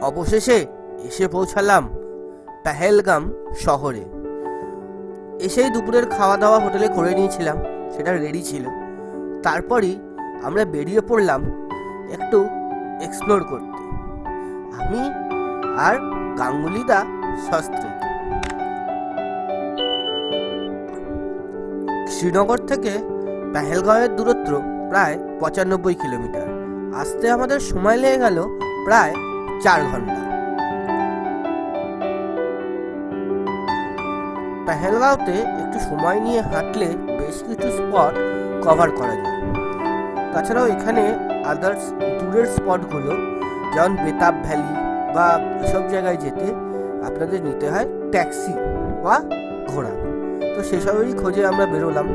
অবশেষে এসে পৌঁছালাম পেহেলগাম শহরে। এসেই দুপুরের খাওয়া দাওয়া হোটেলে করে নিয়েছিলাম, সেটা রেডি ছিল। তারপরই আমরা বেরিয়ে পড়লাম একটু এক্সপ্লোর করতে, আমি আর গাঙ্গুলিদা শাস্ত্রী। শ্রীনগর থেকে পেহেলগাঁওয়ের দূরত্ব প্রায় 95 কিলোমিটার। আসতে আমাদের সময় লেগে গেল প্রায় 4 ঘন্টা। পেহেলগাঁওতে একটু সময় নিয়ে হাঁটলে বেশ কিছু স্পট কভার করা যায়। তাছাড়াও এখানে আদার্স দূরের স্পটগুলো যেমন বেতাব ভ্যালি বা এসব জায়গায় যেতে আপনাদের নিতে হয় ট্যাক্সি বা ঘোড়া। তো সেসবেরই খোঁজে আমরা বেরোলাম।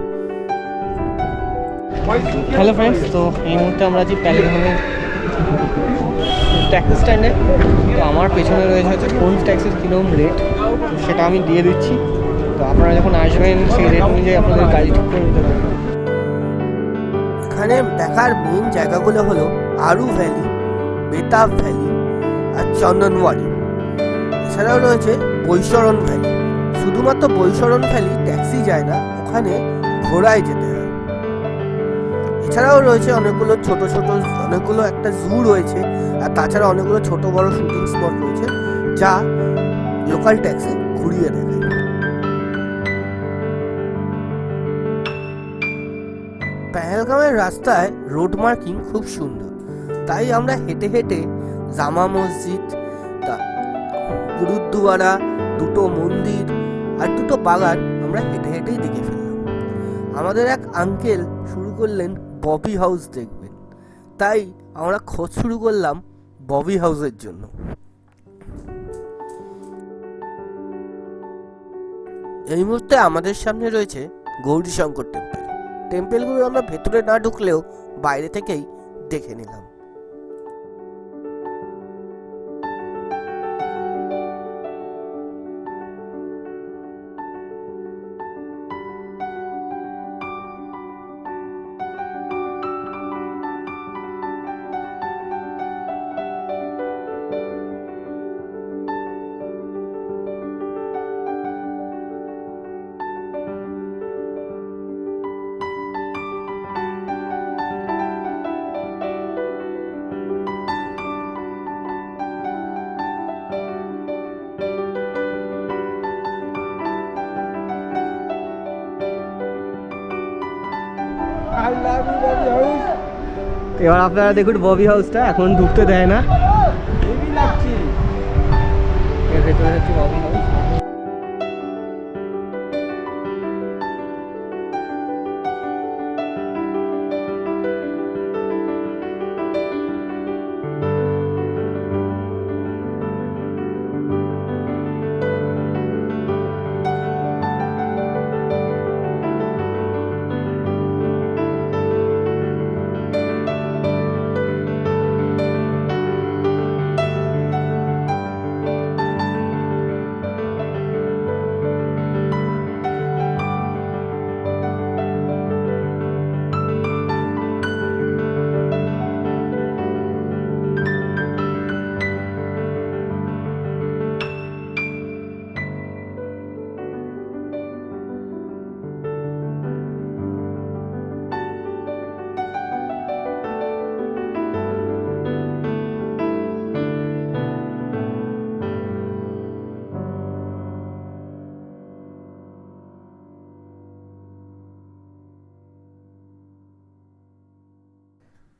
হ্যালো ফ্রেন্ডস, তো এই মুহূর্তে আমরা আছি পেহেলগামের ট্যাক্সি স্ট্যান্ডে। তো আমার পেছনে রয়েছে হচ্ছে কোন ট্যাক্সির কীরকম রেট, সেটা আমি দিয়ে দিচ্ছি। তো আপনারা যখন আসবেন সেই রেট অনুযায়ী আপনাদের গাড়ি ঠিক করে নিতে পারবেন। এখানে দেখার মেন জায়গাগুলো হলো আরু ভ্যালি, বেতাব ভ্যালি আর চন্দনওয়ারি। এছাড়াও রয়েছে বৈশরণ ভ্যালি। শুধুমাত্র বৈশরণ ভ্যালি ট্যাক্সি যায় না, ওখানে ঘোড়ায় যেতে হয়। এছাড়াও রয়েছে অনেকগুলো ছোট ছোট অনেকগুলো একটা জু রয়েছে, আর তাছাড়া অনেকগুলো ছোট বড় শুটিং স্পট রয়েছে যা লোকাল ট্যাক্সি ঘুরিয়ে দেখায়। পেহেলগামের রাস্তায় রোড মার্কিং খুব সুন্দর, তাই আমরা হেঁটে হেঁটে জামা মসজিদ, গুরুদ্বারা, দুটো মন্দির আর দুটো বাগান আমরা হেঁটে হেঁটেই দেখে ফেললাম। আমাদের এক আঙ্কেল শুরু করলেন ববি হাউস দেখবেন, তাই আমরা খোঁজ শুরু করলাম ববি হাউসের জন্য। এই মুহূর্তে আমাদের সামনে রয়েছে গৌরীশঙ্কর টেম্পল। টেম্পলগুলো আমরা ভেতরে না ঢুকলেও বাইরে থেকেই দেখে নিলাম। এবার আপনারা দেখুন ববি হাউসটা, এখন ঢুকতে দেয় না। এর ভেতরে হচ্ছে ববি হাউস।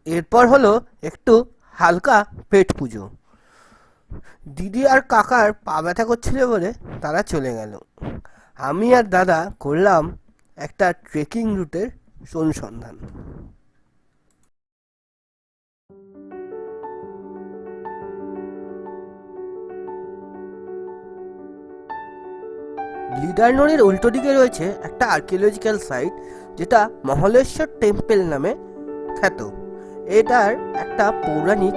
এরপর হলো একটু হালকা পেট পুজো। দিদি আর কাকার পা ব্যথা করছিল বলে তারা চলে গেল। আমি আর দাদা করলাম একটা ট্রেকিং রুটের অনুসন্ধান। লিডার নদীর উল্টো দিকে রয়েছে একটা আর্কিওলজিক্যাল সাইট, যেটা মহলেশ্বর টেম্পল নামে খ্যাত। এটার একটা পৌরাণিক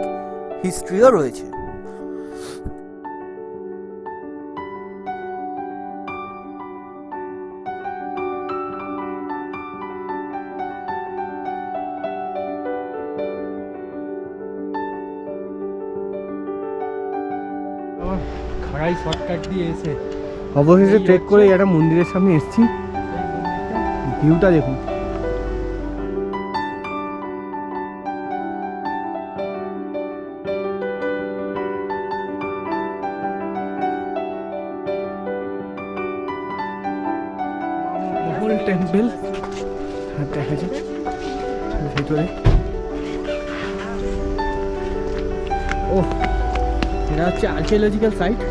হিস্ট্রিও রয়েছে। ঢাকাই শর্টকাট দিয়ে এসে অবশেষে ট্রেক করে একটা মন্দিরের সামনে এসেছি। ভিউটা দেখুন। মহল টেম্পল দেখা যায় ভেতরে। ও, এটা হচ্ছে archaeological site,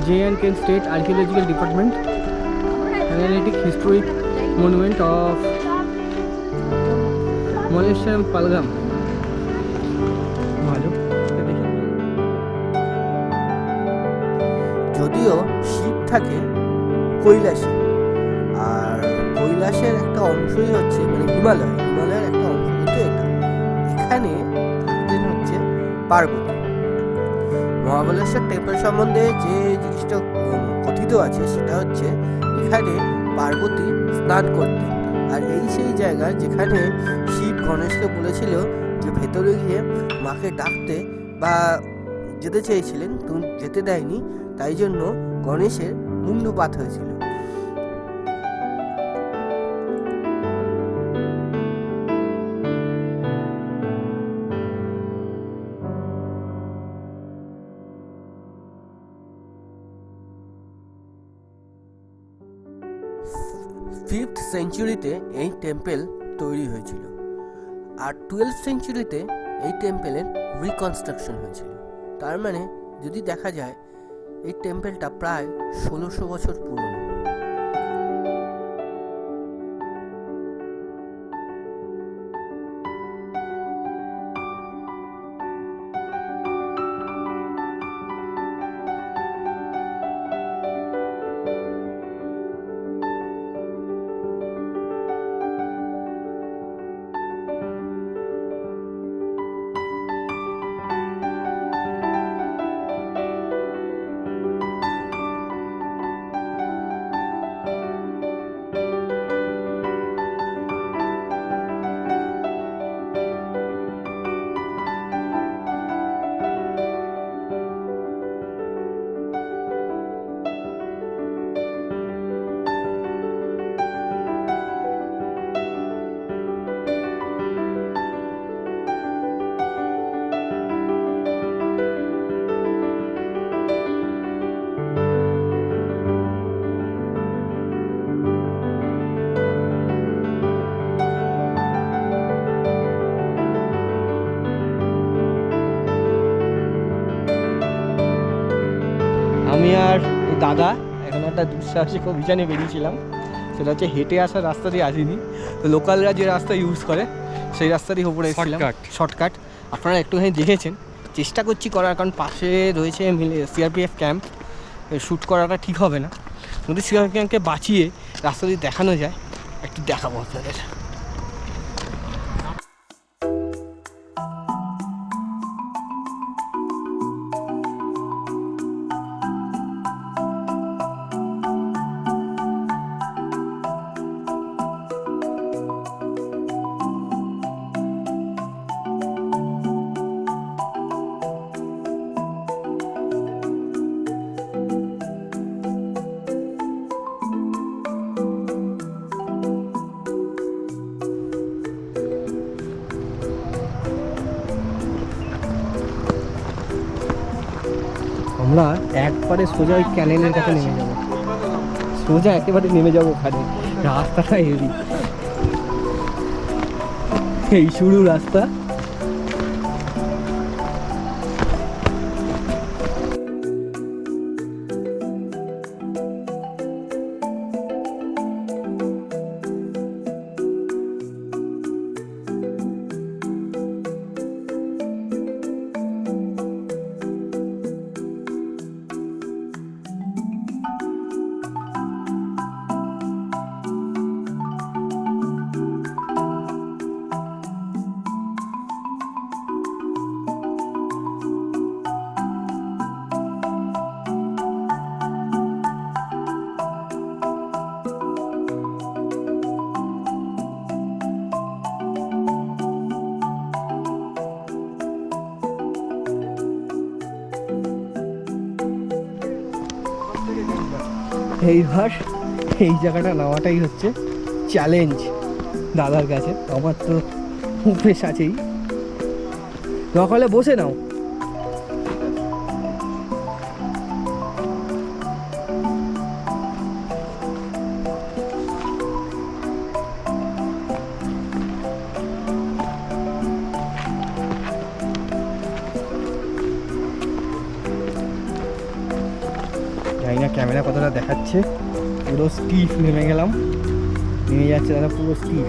J&K State Archaeological Department, Analytic Historic Monument of Monastery Palgam. ভালো। যদিও শিব থাকে কৈলাসে, আর কৈলাসের একটা অংশই হচ্ছে মানে হিমালয়ের একটা অংশ কিন্তু এটা। এখানে থাকতেন হচ্ছে পার্বতী। মহাবলেশ্বর টেম্পল সম্বন্ধে যে জিনিসটা কথিত আছে সেটা হচ্ছে এখানে পার্বতী স্নান করতেন, আর এই সেই জায়গা যেখানে শিব গণেশকে বলেছিল যে ভেতরে গিয়ে মাকে ডাকতে বা যেতে চেয়েছিলেন, তুমি যেতে দেয়নি, তাই জন্য গণেশের মুণ্ডুপাত হয়েছিল। ফিফথ সেঞ্চুরিতে এই টেম্পল তৈরি হয়েছিল, আর 12th সেঞ্চুরিতে এই টেম্পলের রিকনস্ট্রাকশন হয়েছিল। তার মানে যদি দেখা যায় এই টেম্পলটা প্রায় 1600 বছর পুরনো। আমি আর এই দাদা এখন একটা দুঃসাহসিক অভিযানে বেরিয়েছিলাম। সেটা হচ্ছে হেঁটে আসার রাস্তা দিয়ে আসিনি, তো লোকালরা যে রাস্তা ইউজ করে সেই রাস্তা দিয়ে উপরে এসেছিলাম, শর্টকাট। আপনারা একটুখানি দেখেছেন, চেষ্টা করছি করার, কারণ পাশে রয়েছে সিআরপিএফ ক্যাম্প, শ্যুট করাটা ঠিক হবে না। যদি সিআরপিএফ ক্যাম্পকে বাঁচিয়ে রাস্তা দিয়ে দেখানো যায়, একটু দেখাবো আপনাদের। আমরা একবারে সোজা ওই ক্যানেলের কাছে নেমে যাবো, সোজা একেবারে নেমে যাবো ওখানে। রাস্তাটা হেভি, এই শুরু রাস্তা। এইবার এই জায়গাটা নেওয়াটাই হচ্ছে চ্যালেঞ্জ দাদার কাছে। আমার তো অভ্যেস আছেই। সকালে বসে নাও। জানি না ক্যামেরা কতটা দেখাচ্ছে, পুরো স্টিফ নেমে গেলাম, নেমে যাচ্ছে দাদা পুরো স্টিফ।